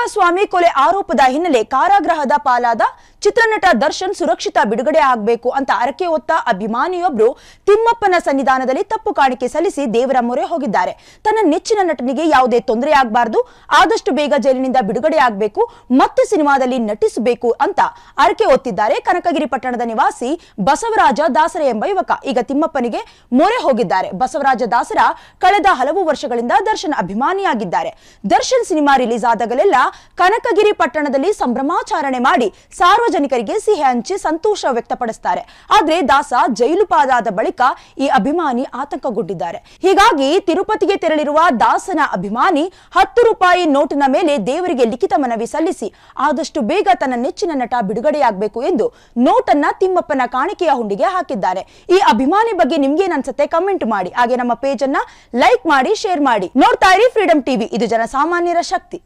ಕುಮಾರಸ್ವಾಮಿ ಕೊಲೆ ಆರೋಪದ ಹಿನ್ನೆಲೆ ಕಾರಾಗೃಹದ ಪಾಲಾದ ಚಿತ್ರನಟ ದರ್ಶನ್ ಸುರಕ್ಷಿತ ಬಿಡುಗಡೆ ಆಗಬೇಕು ಅಂತ ಅರಕೆ ಹೊತ್ತ ಅಭಿಮಾನಿಯೊಬ್ಬರು ತಿಮ್ಮಪ್ಪನ ಸನ್ನಿಧಾನದಲ್ಲಿ ತಪ್ಪು ಕಾಣಿಕೆ ಸಲ್ಲಿಸಿ ದೇವರ ಮೊರೆ ಹೋಗಿದ್ದಾರೆ. ತನ್ನ ನೆಚ್ಚಿನ ನಟನಿಗೆ ಯಾವುದೇ ತೊಂದರೆ ಆಗಬಾರದು, ಆದಷ್ಟು ಬೇಗ ಜೈಲಿನಿಂದ ಬಿಡುಗಡೆ ಆಗಬೇಕು, ಮತ್ತೆ ಸಿನಿಮಾದಲ್ಲಿ ನಟಿಸಬೇಕು ಅಂತ ಅರಕೆ ಹೊತ್ತಿದ್ದಾರೆ ಕನಕಗಿರಿ ಪಟ್ಟಣದ ನಿವಾಸಿ ಬಸವರಾಜ ದಾಸರ ಎಂಬ ಯುವಕ. ಈಗ ತಿಮ್ಮಪ್ಪನಿಗೆ ಮೊರೆ ಹೋಗಿದ್ದಾರೆ. ಬಸವರಾಜ ದಾಸರ ಕಳೆದ ಹಲವು ವರ್ಷಗಳಿಂದ ದರ್ಶನ್ ಅಭಿಮಾನಿಯಾಗಿದ್ದಾರೆ. ದರ್ಶನ್ ಸಿನಿಮಾ ರಿಲೀಸ್ ಆದಾಗಲೆಲ್ಲ ಕನಕಗಿರಿ ಪಟ್ಟಣದಲ್ಲಿ ಸಂಭ್ರಮಾಚರಣೆ ಮಾಡಿ ಸಾರ್ವಜನಿಕರಿಗೆ ಸಿಹಿ ಹಂಚಿ ಸಂತೋಷ ವ್ಯಕ್ತಪಡಿಸುತ್ತಾರೆ. ಆದ್ರೆ ದಾಸ ಜೈಲು ಪಾಲಾದ ಬಳಿಕ ಈ ಅಭಿಮಾನಿ ಆತಂಕಗೊಂಡಿದ್ದಾರೆ. ಹೀಗಾಗಿ ತಿರುಪತಿಗೆ ತೆರಳಿರುವ ದಾಸನ ಅಭಿಮಾನಿ 10 ರೂಪಾಯಿ ನೋಟಿನ ಮೇಲೆ ದೇವರಿಗೆ ಲಿಖಿತ ಮನವಿ ಸಲ್ಲಿಸಿ ಆದಷ್ಟು ಬೇಗ ತನ್ನ ನೆಚ್ಚಿನ ನಟ ಬಿಡುಗಡೆಯಾಗಬೇಕು ಎಂದು ನೋಟನ್ನ ತಿಮ್ಮಪ್ಪನ ಕಾಣಿಕೆಯ ಹುಂಡಿಗೆ ಹಾಕಿದ್ದಾರೆ. ಈ ಅಭಿಮಾನಿ ಬಗ್ಗೆ ನಿಮ್ಗೇನ್ ಅನ್ಸುತ್ತೆ ಕಮೆಂಟ್ ಮಾಡಿ. ಹಾಗೆ ನಮ್ಮ ಪೇಜ್ ಅನ್ನ ಲೈಕ್ ಮಾಡಿ, ಶೇರ್ ಮಾಡಿ. ನೋಡ್ತಾ ಇರಿ ಫ್ರೀಡಂ ಟಿವಿ, ಇದು ಜನಸಾಮಾನ್ಯರ ಶಕ್ತಿ.